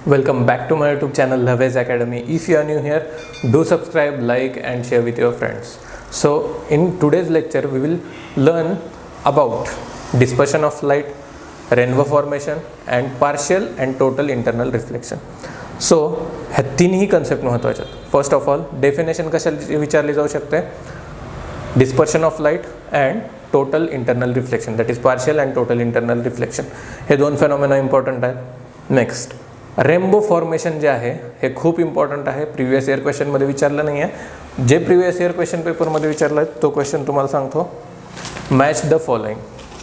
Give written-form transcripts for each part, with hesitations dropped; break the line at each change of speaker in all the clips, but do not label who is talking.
Welcome back to my YouTube channel Lavesh Academy. If you are new here, do subscribe, like and share with your friends. So in today's lecture we will learn about dispersion of light, rainbow formation and partial and total internal reflection. So ह्या तीनही concept महत्त्वाचे आहेत. First of all definition कशाला विचारली जाऊ शकते? Dispersion of light and total internal reflection, that is partial and total internal reflection. हे दोन फेनॉमेना इम्पॉर्टंट आहेत. नेक्स्ट रेनबो फॉर्मेशन जे आहे हे खूप इम्पॉर्टंट आहे. प्रिव्हियस इयर क्वेश्चनमध्ये विचारलं नाही आहे. जे प्रिव्हियस इयर क्वेश्चन पेपरमध्ये विचारलं आहे तो क्वेश्चन तुम्हाला सांगतो. Match the following.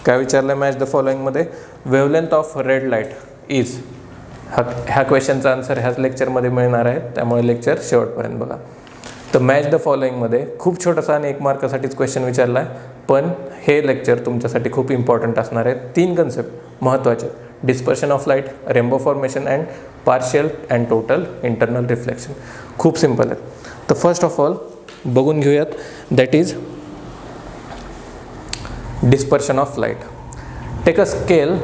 काय विचारलं आहे मॅच द फॉलोइंगमध्ये? Wavelength of red light is. ह्या क्वेश्चनचा आन्सर ह्याच लेक्चरमध्ये मिळणार आहे, त्यामुळे लेक्चर शेवटपर्यंत बघा. तर मॅच द फॉलोइंगमध्ये खूप छोटासा आणि 1 मार्कासाठीच क्वेश्चन विचारला आहे, पण हे लेक्चर तुमच्यासाठी खूप इम्पॉर्टंट असणार आहे. 3 कन्सेप्ट महत्त्वाचे: dispersion of light, rainbow formation and partial and total internal reflection. खूप सिम्पल आहे. तर फर्स्ट ऑफ ऑल बघून घेऊयात, that is dispersion of light. Take a scale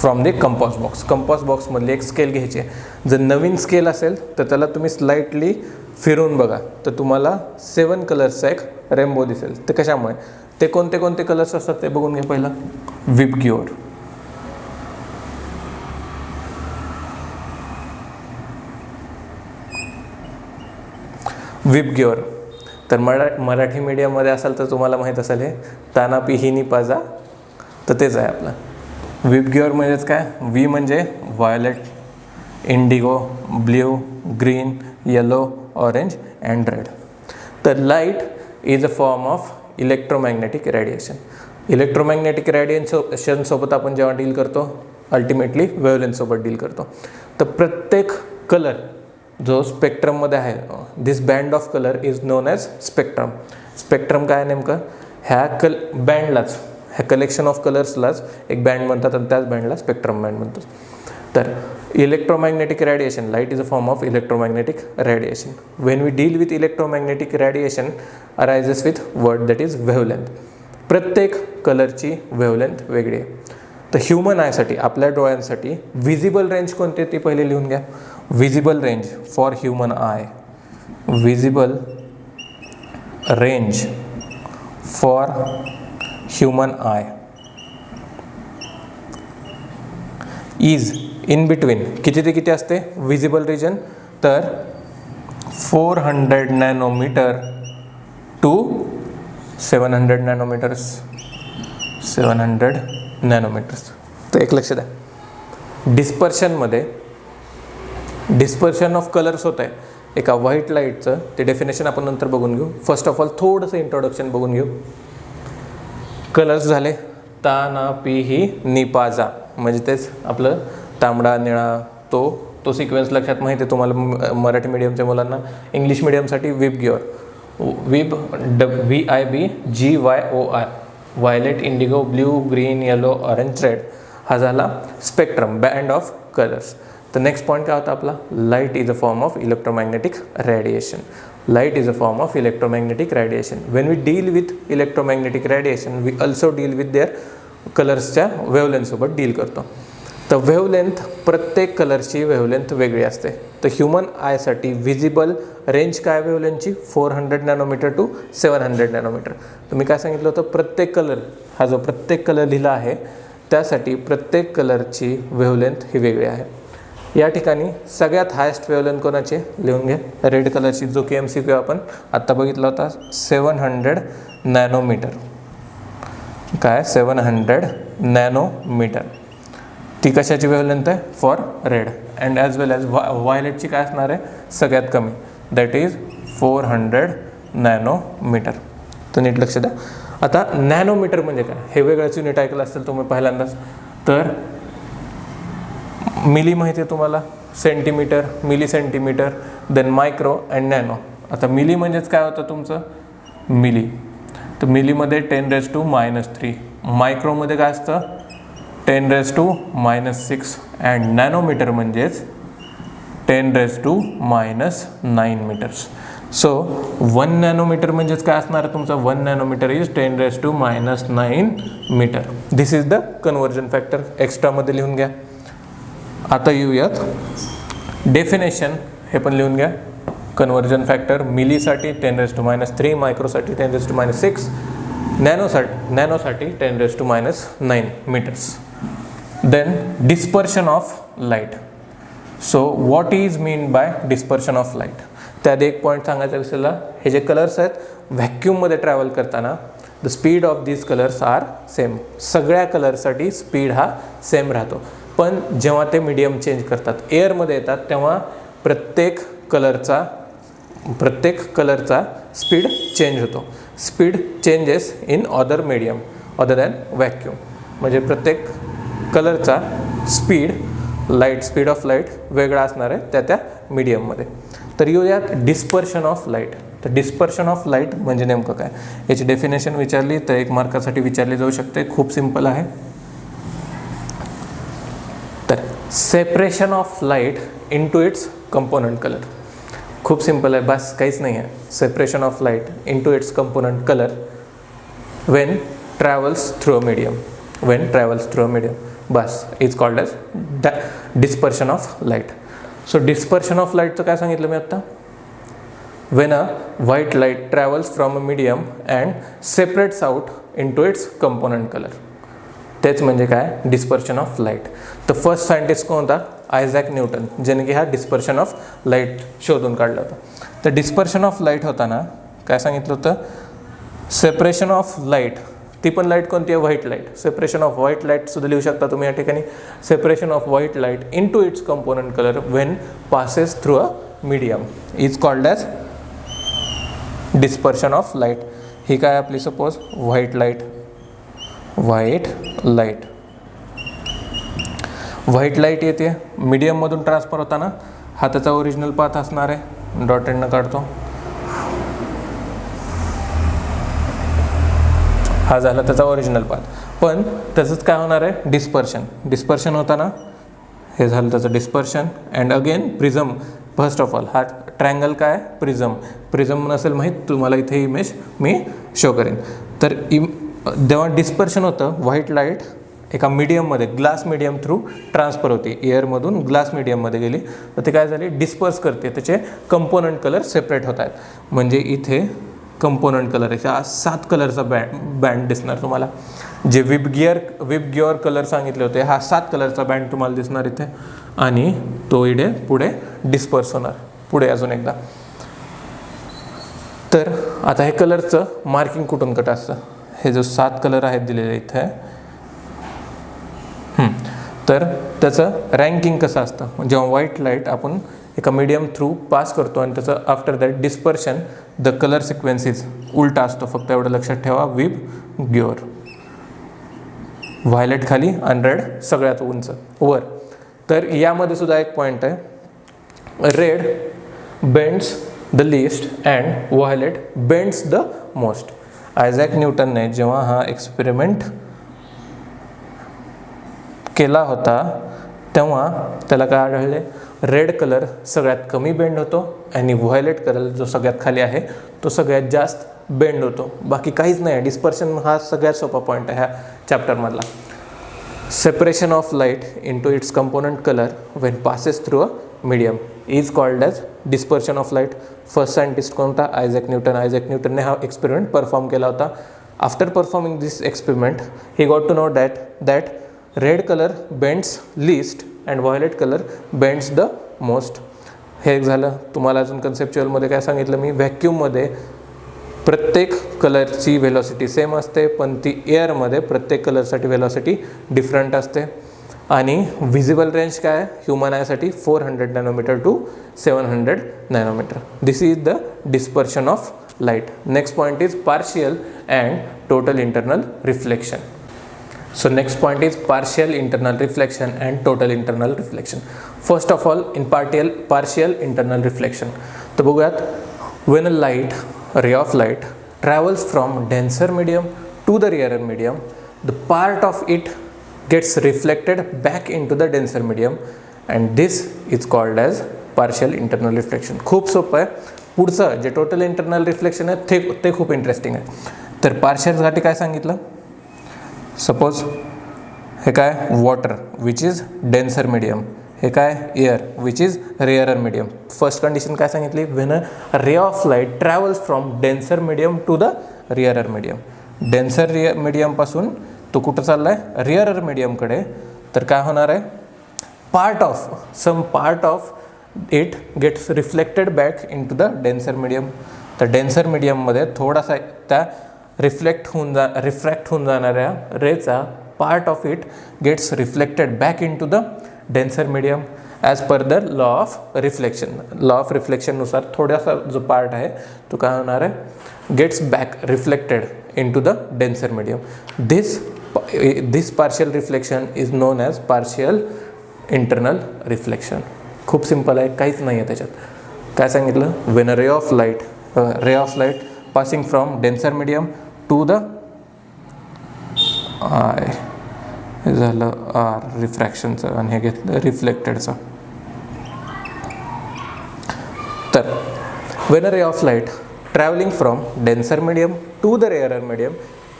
from the compass box. Compass बॉक्समधली एक स्केल घ्यायची आहे. जर नवीन स्केल असेल तर त्याला तुम्ही स्लाइटली फिरवून बघा, तर तुम्हाला 7 कलर्सचा एक रेनबो दिसेल. ते कशामुळे? ते कोणते कोणते कलर्स असतात ते बघून घे. पहिला विबग्योर, विबग्योर. तर मराठी मीडियममध्ये असाल तर तुम्हाला माहीत असेल हे ताना पिहिनी पाजा, तर तेच आहे आपलं विबग्योर. म्हणजेच काय? वी म्हणजे violet, indigo, blue, green, yellow, orange and red. तर light is a form of electromagnetic radiation. Electromagnetic रेडिएशनसोबत आपण जेव्हा डील करतो अल्टिमेटली वेवलेंथसोबत डील करतो. तर प्रत्येक कलर जो स्पेक्ट्रममध्ये आहे, this band of colour is known as spectrum. Spectrum काय नेमकं? ह्या बँडलाच, ह्या कलेक्शन ऑफ कलर्सलाच एक बँड म्हणतात आणि त्याच बँडला स्पेक्ट्रम बँड म्हणतात. तर electromagnetic radiation, light is a form of electromagnetic radiation. When we deal with electromagnetic radiation arises with word that is wavelength. प्रत्येक कलरची वेवलेंथ वेगळी आहे. तर ह्युमन आयसाठी, आपल्या डोळ्यांसाठी विजिबल रेंज कोणती ती पहिले लिहून घ्या. Visible range for human I, visible range for human I is in between. किती ते किती असते विजिबल रिजन? तर 400 नॅनोमीटर टू 700 नॅनोमीटर्स. 700 नॅनोमीटर्स. तर एक लक्ष द्या, डिस्पर्शनमध्ये डिस्पर्शन ऑफ कलर्स होत आहे एका व्हाईट लाईटचं. ते डेफिनेशन आपण नंतर बघून घेऊ. फर्स्ट ऑफ ऑल थोडंसं इंट्रोडक्शन बघून घेऊ. कलर्स झाले ता ना पी ही नी पा जा, म्हणजे तेच आपलं तांबडा निळा, तो सिक्वेन्स लक्षात माहिती आहे तुम्हाला मराठी मीडियमच्या मुलांना. इंग्लिश मीडियमसाठी VIBGYOR, VIB VIBGYOR, violet, indigo, blue, green, yellow, orange, red. हा झाला स्पेक्ट्रम, बँड ऑफ कलर्स. तर नेक्स्ट पॉईंट काय होता आपला? Light is a form of electromagnetic radiation. Light is a form of electromagnetic radiation. When we deal with electromagnetic radiation we also deal with their कलर्सच्या वेवलेंथसोबत deal करतो. तर wavelength, प्रत्येक कलरची वेवलेंथ वेगळी असते. तर ह्युमन आयसाठी विजिबल रेंज काय वेवलेंथची? 400 नॅनोमीटर टू 700 नॅनोमीटर. तुम्ही काय सांगितलं होतं? प्रत्येक कलर, हा जो प्रत्येक कलर लिहिला आहे त्यासाठी प्रत्येक कलरची वेवलेंथ ही वेगळी आहे. या ठिकाणी सगळ्यात हायेस्ट वेवलेंथ कोणाची लिहून घ्या? रेड कलरची, जो की MCQ आपण आत्ता बघितला होता, 700 नॅनोमीटर. काय? 700 नॅनोमीटर. ती कशाची वेवलेंथ आहे? For red. And as well as व्हायलेटची काय असणार आहे? सगळ्यात कमी, दॅट इज 400 नॅनोमीटर. तर नीट लक्ष द्या. आता नॅनोमीटर म्हणजे काय? हे वेगळंच युनिट ऐकलं असेल तुम्ही पहिल्यांदाच. तर मिली माहिती आहे तुम्हाला, centimeter, milli centimeter, then micro and nano. आता मिली म्हणजेच काय होतं तुमचं? मिली. तर मिलीमध्ये 10⁻³ मायक्रोमध्ये काय असतं? 10⁻⁻6 अँड नॅनोमीटर म्हणजेच 10⁻⁹ मीटर्स. सो 1 नॅनोमीटर म्हणजेच काय असणार तुमचा? 1 nanometre is 10⁻⁹ metre. This is the conversion factor. एक्स्ट्रामध्ये लिहून घ्या. आता येऊयात डेफिनेशन हे पण लिहून घ्या. कन्वर्जन फॅक्टर मिलीसाठी 10⁻³ मायक्रोसाठी 10⁻⁶, नॅनोसाठी 10⁻⁹ metres. Then dispersion of light. So what is mean by dispersion of light. त्यात एक पॉईंट सांगायचा विसरला. हे जे कलर्स आहेत व्हॅक्यूममध्ये ट्रॅव्हल करताना the speed of these colours are same. सगळ्या कलर्ससाठी स्पीड हा सेम राहतो. पण जेव्हा ते मीडियम चेंज करतात, एअरमध्ये येतात, तेव्हा प्रत्येक कलरचा स्पीड चेंज होतो. Speed changes in other medium other than vacuum. म्हणजे प्रत्येक कलरचा स्पीड ऑफ लाईट वेगळा असणार आहे त्या मीडियममध्ये. तर येऊयात डिस्पर्शन ऑफ लाईट. तर डिस्पर्शन ऑफ लाईट म्हणजे नेमकं काय, याची डेफिनेशन विचारली तर 1 मार्कासाठी विचारली जाऊ शकते. खूप सिंपल आहे. तर separation of light into its component colour. खूप सिंपल आहे, बस काहीच नाही आहे. Separation of light into its component colour when travels through a medium बस is called as dispersion of light. So dispersion of लाईटचं काय सांगितलं मी आत्ता. when a white light travels from a medium and separates out into its component color. तेच म्हणजे काय dispersion of light. तर first scientist कोण होता, आयझॅक न्यूटन, ज्याने की हा डिस्पर्शन ऑफ लाईट शोधून काढला होता. तर डिस्पर्शन ऑफ लाईट होताना काय सांगितलं होतं, सेपरेशन ऑफ लाईट. ती पण लाईट कोणती आहे, white light. Separation of white light सुद्धा लिहू शकता तुम्ही या ठिकाणी. Separation of white light into its component colour when passes through a medium is called as dispersion of light. ही काय आपली सपोज व्हाईट लाईट येते मीडियममधून ट्रान्सफर होताना. हा त्याचा ओरिजिनल पाथ असणार आहे, डॉट एंडनं काढतो. हा झाला त्याचा ओरिजिनल पाथ. पण त्याचंच काय होणार आहे, डिस्पर्शन होताना हे झालं त्याचं dispersion. And again prism. First of all हा ट्रायंगल काय, प्रिझम नसेल माहीत तुम्हाला, इथे इमेज मी शो करेन. तर जेव्हा डिस्पर्शन होतं, व्हाईट लाईट एका मीडियममध्ये ग्लास मीडियम थ्रू ट्रान्सफर होते, एअरमधून ग्लास मीडियममध्ये गेली, तर ते काय झाले डिस्पर्स करते, त्याचे कंपोनंट कलर सेपरेट होत आहेत. म्हणजे इथे कंपोनंट कलर आहे, 7 कलरचा बँड दिसणार तुम्हाला. जे विबगियर कलर सांगितले होते, हा 7 कलरचा बँड तुम्हाला दिसणार इथे. आणि तो पुढे डिस्पर्स होणार. पुढे अजून एकदा. तर आता हे कलरचं मार्किंग कुठून कट असतं, हे जो 7 कलर आहेत दिलेले इथे, तर त्याचं रँकिंग कसं असतं. जेव्हा व्हाईट लाईट आपण एका मीडियम थ्रू पास करतो आणि त्याचं after that dispersion the colour sequences उलटा असतो. फक्त एवढं लक्षात ठेवा, विबगियर. व्हायलेट खाली आणि रेड सगळ्यात उंच वर. तर यामध्ये सुद्धा एक पॉईंट आहे, red bends the least and violet bends the most. Isaac न्यूटनने जेव्हा हा एक्सपेरिमेंट केला होता तेव्हा त्याला काय आढळले, रेड कलर सगळ्यात कमी बेंड होतो आणि व्हायलेट कलर जो सगळ्यात खाली आहे तो सगळ्यात जास्त बेंड होतो. बाकी काहीच नाही. डिस्पर्शन हा सगळ्यात सोपा पॉईंट आहे ह्या चॅप्टरमधला. Separation of light into its component colour when passes through a medium is called as dispersion of light. First scientist कोणता, आयझॅक न्यूटनने हा एक्सपेरिमेंट परफॉर्म केला होता. After performing this experiment he got to know that red colour bends least and violet colour bends the most. हे झालं. तुम्हाला अजून कन्सेप्च्युअलमध्ये काय सांगितलं मी, व्हॅक्यूममध्ये प्रत्येक कलरची व्हेलॉसिटी सेम असते, पण ती एअरमध्ये प्रत्येक कलरसाठी व्हेलॉसिटी डिफरंट असते. आणि व्हिजिबल रेंज काय आहे ह्युमन आयसाठी 400 nanometre to 700 nanometre. This is the dispersion of light. Next point is partial and total internal reflection. So next point is partial internal reflection and total internal reflection. First of all, in partial internal reflection, तो बघूयात. When a ray of light travels from denser medium to the rarer medium, the part of it gets reflected back into the denser medium and this is called as partial internal reflection. खूप सोपं आहे. पुढचं जे total internal reflection आहे ते खूप interesting आहे. तर पार्शियलसाठी काय सांगितलं, सपोज हे काय water which is denser medium, हे काय air which is rarer medium. First condition काय सांगितली, when a ray of light travels from denser medium to the rarer medium. Denser मीडियमपासून तो कुठं चालला आहे, रेअरर मीडियमकडे. तर काय होणार आहे, some part of it gets reflected back into the denser medium. तर डेन्सर मीडियममध्ये थोडासा त्या रिफ्रॅक्ट होऊन जाणाऱ्या रेचा part of it gets reflected back into the denser medium as per the law of reflection. Law of रिफ्लेक्शननुसार थोडासा जो पार्ट आहे तो काय होणार आहे, gets back reflected into the denser medium. This partial reflection is known as partial internal reflection. खूप simple आहे, काहीच नाही आहे त्याच्यात. काय सांगितलं, when a ray of light passing from denser medium to the I, हे झालं आर रिफ्रॅक्शनचं आणि हे घेतलं रिफ्लेक्टेडचं. तर when a ray of light travelling from denser medium to the rarer medium,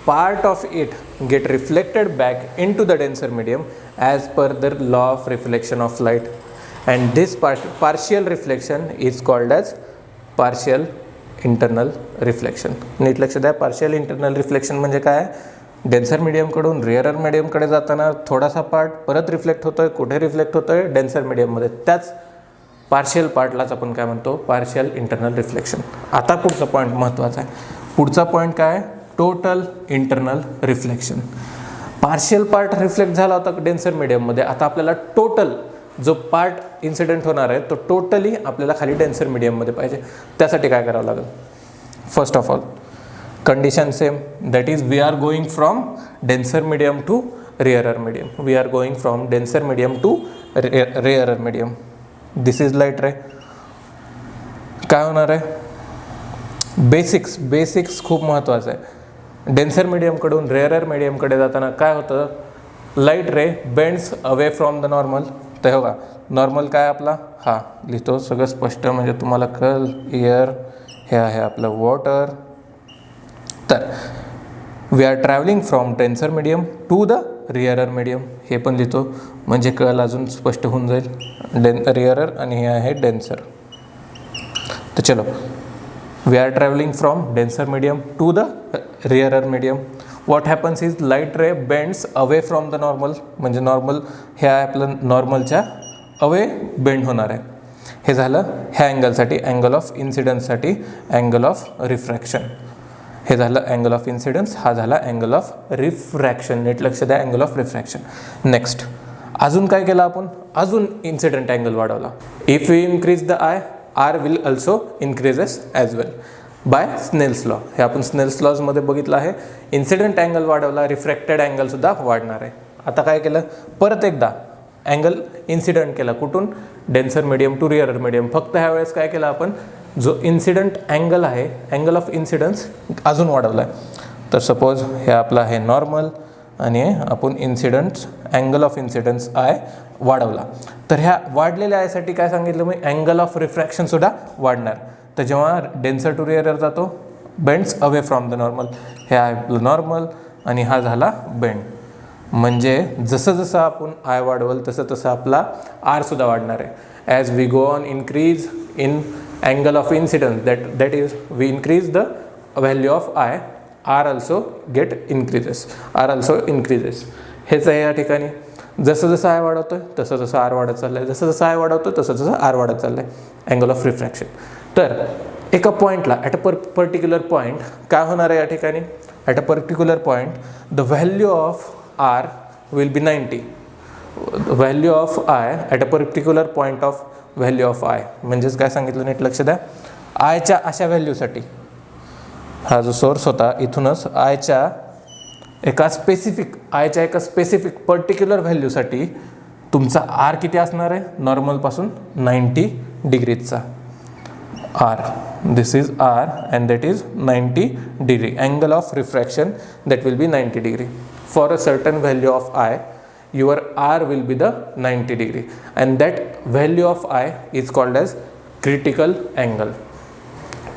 part of it get reflected back into the denser medium as per the law of reflection of light, and this partial reflection is called as partial internal reflection. नीट लक्ष द्या, partial internal reflection म्हणजे काय, denser मीडियमकडून rarer मीडियमकडे जाताना थोडासा part परत reflect होतोय. कुठे reflect होतोय, डेन्सर मीडियममध्ये. त्याच पार्शियल पार्टलाच आपण काय म्हणतो, पार्शियल इंटरनल रिफ्लेक्शन. आता पुढचा पॉईंट महत्त्वाचा आहे. पुढचा पॉईंट काय, total internal reflection. Partial part reflect झाला होता डेन्सर मीडियममध्ये, आता आपल्याला टोटल जो पार्ट इन्सिडेंट होणार आहे तो टोटली आपल्याला खाली डेन्सर मीडियममध्ये पाहिजे. त्यासाठी काय करावं लागेल, first of all condition same, that is we are going from denser medium to rarer medium. We are going from denser medium to rarer medium. This is light ray. काय होणार आहे, बेसिक्स खूप महत्त्वाचं आहे. डेन्सर मीडियमकडून रेअरर मीडियमकडे जाताना काय होतं, light ray bends away from the normal. तर हो का, नॉर्मल काय आपला, हा लिहितो सगळं स्पष्ट म्हणजे तुम्हाला कळेल. एअर, हे आहे आपलं वॉटर. तर we are travelling from denser medium to the rarer medium, हे पण लिहितो म्हणजे कळेल, अजून स्पष्ट होऊन जाईल. रेअरर आणि हे आहे डेन्सर. तर चलो, we are traveling from denser medium to the rarer medium. what happens is light ray bends away from the normal, म्हणजे नॉर्मल हे आहे आपलं, नॉर्मलच्या अवे बेंड होणार आहे. हे झालं ह्या अँगलसाठी, अँगल ऑफ इन्सिडन्ससाठी अँगल ऑफ रिफ्रॅक्शन. हे झालं अँगल ऑफ इन्सिडन्स, हा झाला अँगल ऑफ रिफ्रॅक्शन. नीट लक्ष द्या, अँगल ऑफ रिफ्रॅक्शन. नेक्स्ट अजून काय केलं आपण, अजून इन्सिडेंट अँगल वाढवला. If we increase the I, R will also increases as well by Snell's law. हे आपण स्नेल्स लॉजमध्ये बघितलं आहे. इन्सिडेंट अँगल वाढवला, रिफ्रॅक्टेड अँगलसुद्धा वाढणार आहे. आता काय केलं, परत एकदा अँगल इन्सिडंट केला. कुठून, denser medium to rarer medium. फक्त ह्यावेळेस काय केलं आपण, जो इन्सिडंट अँगल आहे, अँगल ऑफ इन्सिडन्स अजून वाढवला आहे. तर सपोज हे आपलं आहे नॉर्मल आणि आपण incidence, angle of incidence I वाढवला. तर ह्या वाढलेल्या आयसाठी काय सांगितलं मी, अँगल ऑफ रिफ्रॅक्शनसुद्धा वाढणार. तर जेव्हा डेन्सर टू रेअरर जातो, bends away from the normal. हे आहे आपलं नॉर्मल आणि हा झाला बेंड. म्हणजे जसं जसं आपण आय वाढवल तसं तसं आपला आरसुद्धा वाढणार आहे. As we go on increase in angle of incidence, that is we increase the value of I, R also increases. हेच आहे या ठिकाणी. जसं जसं आय वाढवतोय तसं तसं आर वाढत चाललं आहे, जसं जसं आय वाढवतोय तसं तसं आर वाढत चाललं आहे. Angle of refraction. तर एका पॉईंटला, ॲट अ पर्टिक्युलर पॉईंट काय होणार आहे या ठिकाणी, at a particular point the value of R will be 90. Value of I at a particular point of value of I. म्हणजेच काय सांगितलं, नीट लक्ष द्या. आयच्या अशा व्हॅल्यूसाठी, हा जो सोर्स होता इथूनच आयच्या एका स्पेसिफिक पर्टिक्युलर व्हॅल्यूसाठी तुमचा आर किती असणार आहे, नॉर्मलपासून 90 डिग्रीचा R. This is R and that is 90 degree. Angle of refraction that will be 90 degree. For a certain value of I, your R will be the 90 degree and that value of I is called as critical angle.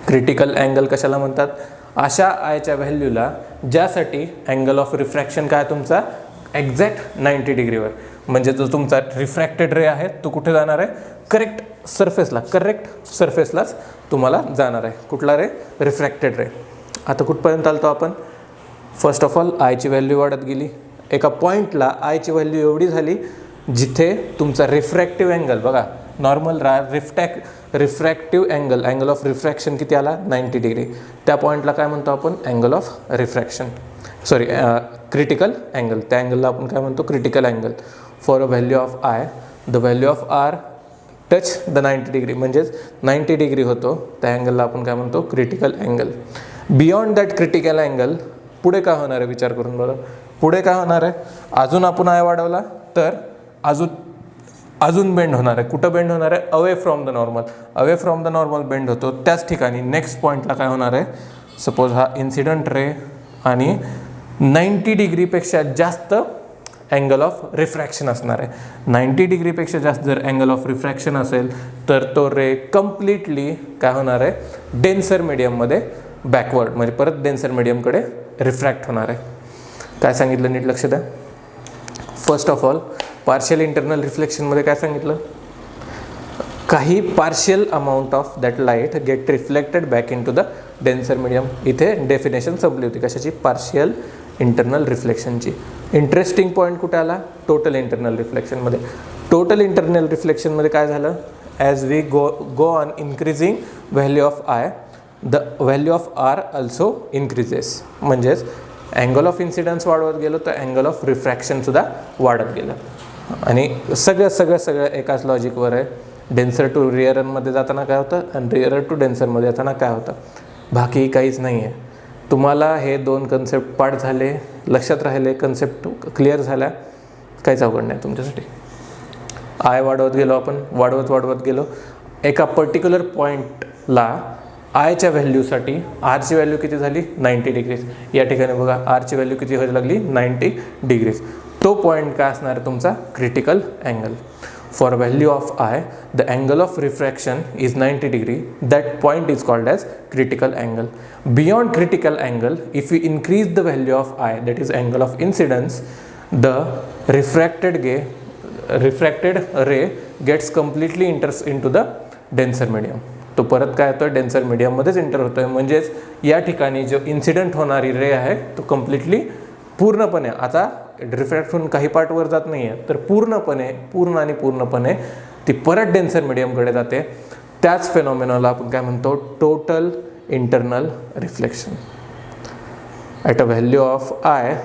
Critical angle कशाला म्हणतात, अशा आयच्या व्हॅल्यूला ज्यासाठी angle of refraction काय तुमचा exact 90 डिग्रीवर. म्हणजे जो तुमचा रिफ्रॅक्टेड रे आहे तो कुठे जाणार आहे, करेक्ट सरफेसलाच तुम्हाला जाणार आहे. कुठला रे, रिफ्रॅक्टेड रे. आता कुठपर्यंत आलतो आपण, फर्स्ट ऑफ ऑल आयची व्हॅल्यू वाढत गेली. एका पॉईंटला आयची व्हॅल्यू एवढी झाली जिथे तुमचा रिफ्रॅक्टिव्ह अँगल बघा, normal refractive angle of refraction किती आला, 90 डिग्री. त्या पॉईंटला काय म्हणतो आपण, angle of refraction, sorry critical angle. त्या अँगलला आपण काय म्हणतो, critical angle. For a value of I, the value of R touch the 90 degree, म्हणजेच 90 डिग्री होतो, त्या अँगलला आपण काय म्हणतो, critical angle. Beyond that critical angle पुढे काय होणार आहे, विचार करून बघा, पुढे काय होणार आहे. अजून आपण आय वाढवला तर अजून बेंड होणार आहे. कुठं बेंड होणार आहे, away from the normal bend होतो. त्याच ठिकाणी नेक्स्ट पॉईंटला काय होणार आहे, सपोज हा इन्सिडंट रे आणि 90 डिग्रीपेक्षा जास्त अँगल ऑफ रिफ्रॅक्शन असणार आहे. 90 डिग्रीपेक्षा जास्त जर अँगल ऑफ रिफ्रॅक्शन असेल तर तो रे कम्प्लिटली काय होणार आहे, डेन्सर मीडियममध्ये बॅकवर्ड, म्हणजे परत डेन्सर मीडियमकडे रिफ्रॅक्ट होणार आहे. काय सांगितलं नीट लक्ष द्या. First of all partial internal रिफ्लेक्शनमध्ये काय सांगितलं, काही partial amount of that light get reflected back into the denser medium. इथे डेफिनेशन संपली होती कशाची, पार्शियल इंटरनल रिफ्लेक्शनची. इंटरेस्टिंग पॉईंट कुठे आला, टोटल इंटरनल रिफ्लेक्शनमध्ये. टोटल इंटरनल रिफ्लेक्शनमध्ये काय झालं, as we go on increasing value of I, the value of R also increases. म्हणजेच अँगल ऑफ इन्सिडन्स वाढवत गेलो तर अँगल ऑफ रिफ्रॅक्शनसुद्धा वाढत गेलं. आणि सगळं एकाच लॉजिकवर आहे. डेन्सर टू रिअरमध्ये जाताना काय होतं आणि रिअर टू डेन्सरमध्ये जाताना काय होतं, बाकी काहीच नाही आहे. तुम्हाला हे दोन कन्सेप्ट पाठ झाले, लक्षात राहिले, कन्सेप्ट क्लिअर झाल्या, काहीच अवघड नाही तुमच्यासाठी. आय वाढवत गेलो आपण, वाढवत गेलो. एका पर्टिक्युलर पॉईंटला आयच्या व्हॅल्यूसाठी आरची व्हॅल्यू किती झाली, 90 डिग्रीज. या ठिकाणी बघा आरची व्हॅल्यू किती व्हायला लागली, 90 डिग्रीज. तो पॉईंट काय असणार तुमचा, critical angle. For value of I the angle of refraction is 90 degree. That point is called as critical angle. Beyond critical angle, if you increase the value of I, that is angle of incidence, the refracted ray gets completely enters into the denser medium. तो परत काय होतो, denser मीडियममध्येच inter होतो आहे. म्हणजेच या ठिकाणी जो इन्सिडंट होणारी रे आहे तो कम्प्लिटली पूर्णपणे, आता रिफ्रॅक्ट होऊन काही पार्टवर जात नाही आहे, तर पूर्णपणे ती परत डेन्सर मीडियमकडे जाते. त्याच फेनॉमेनाला आपण काय म्हणतो, total internal reflection. At a value of I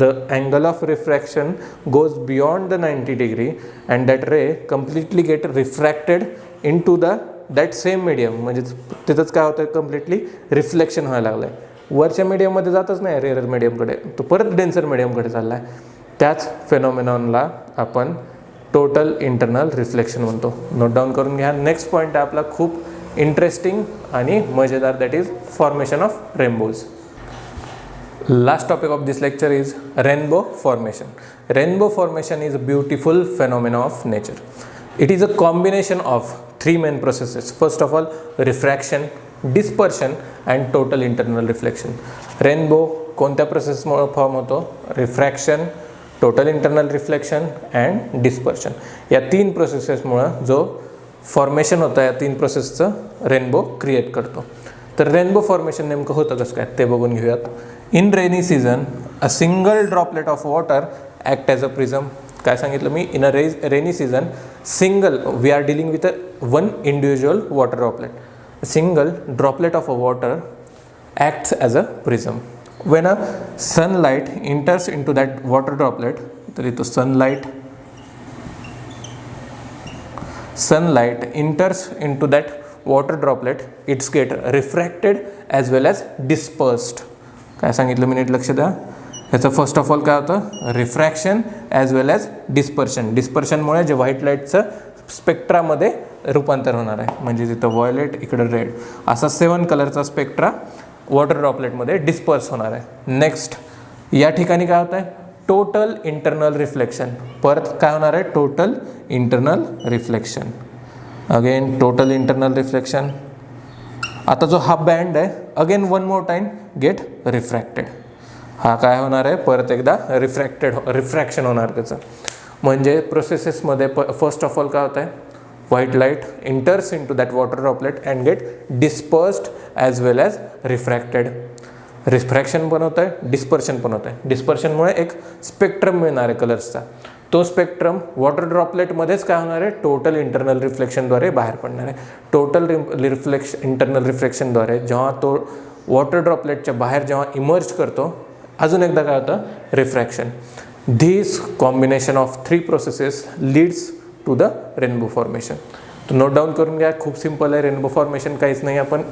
the angle of refraction goes beyond the 90 degree and that ray completely get refracted into that same medium. म्हणजे तिथंच काय होतं, कम्प्लिटली रिफ्लेक्शन व्हायला लागलं आहे. वरच्या मीडियममध्ये जातच नाही रेअर मीडियमकडे, तो परत डेन्सर मीडियमकडे चालला आहे. त्याच फेनॉमेनॉनला आपण टोटल इंटरनल रिफ्लेक्शन म्हणतो. नोट डाऊन करून घ्या. नेक्स्ट पॉईंट आहे आपला खूप इंटरेस्टिंग आणि मजेदार, that is formation of rainbows. Last topic of this lecture is rainbow formation. Rainbow formation is a beautiful phenomena of nature. It is a combination of three main processes. First of all, refraction, dispersion and total internal reflection. Rainbow कोणत्या प्रोसेसमुळे form होतो, refraction, total internal reflection and dispersion. या तीन प्रोसेसेसमुळं जो formation होतं, या तीन प्रोसेसचं rainbow create करतो. तर रेनबो फॉर्मेशन नेमकं होतं कसं काय ते बघून घेऊयात. In rainy season a single droplet of water act as a prism. काय सांगितलं मी, in a rainy season single, we are dealing with one individual water droplet. Single droplet of a water acts as a prism. When a sunlight enters into that water droplet, तर इथं sunlight enters into that water droplet, it's get refracted as well as dispersed. काय सांगितलं मी नीट लक्ष द्या. ह्याचं first of all काय होतं, refraction as well as dispersion. डिस्पर्शनमुळे जे व्हाईट लाईटचं स्पेक्ट्रामध्ये रूपांतर होणार आहे, म्हणजे तिथं व्हायोलेट इकडं रेड असा 7 कलरचा स्पेक्ट्रा वॉटर ड्रॉपलेटमध्ये डिस्पर्स होणार आहे. नेक्स्ट या ठिकाणी काय होतं आहे, टोटल इंटरनल रिफ्लेक्शन. परत काय होणार आहे, total internal reflection. Again total internal reflection. आता जो हा बँड आहे, again one more time get refracted. हा काय होणार आहे, परत एकदा रिफ्रॅक्शन होणार त्याचं. म्हणजे प्रोसेसेसमध्ये फर्स्ट ऑफ ऑल काय होतं आहे, white light enters into that water droplet and get dispersed as well as refracted. Refraction पण होतं आहे, डिस्पर्शन पण होतं आहे. डिस्पर्शनमुळे एक स्पेक्ट्रम मिळणार आहे कलर्सचा. तो स्पेक्ट्रम वॉटर ड्रॉपलेटमध्येच काय होणार आहे, टोटल इंटरनल रिफ्लेक्शनद्वारे बाहेर पडणार आहे. टोटल इंटरनल रिफ्लेक्शनद्वारे जेव्हा तो वॉटर ड्रॉपलेटच्या बाहेर जेव्हा इमर्ज करतो, अजून एकदा काय होतं, refraction. This combination of 3 processes leads to the rainbow formation. तर नोट डाऊन करून घ्या, खूप सिम्पल आहे. रेनबो फॉर्मेशन काहीच नाही. आपण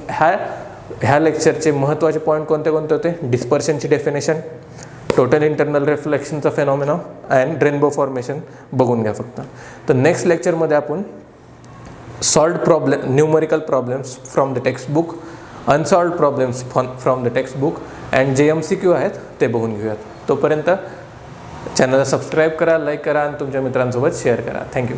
ह्या लेक्चरचे महत्त्वाचे पॉईंट कोणते कोणते होते, डिस्पर्शनची डेफिनेशन, टोटल इंटरनल रिफ्लेक्शनचा फेनॉमिना अँड रेनबो फॉर्मेशन बघून घ्या फक्त. तर नेक्स्ट लेक्चरमध्ये आपण solved problem, numerical problems from the textbook, unsolved problems from the textbook and जे MCQ आहेत ते बघून घेऊयात. तोपर्यंत चॅनलला सबस्क्राईब करा, लाईक करा आणि तुमच्या मित्रांसोबत शेअर करा. थँक्यू.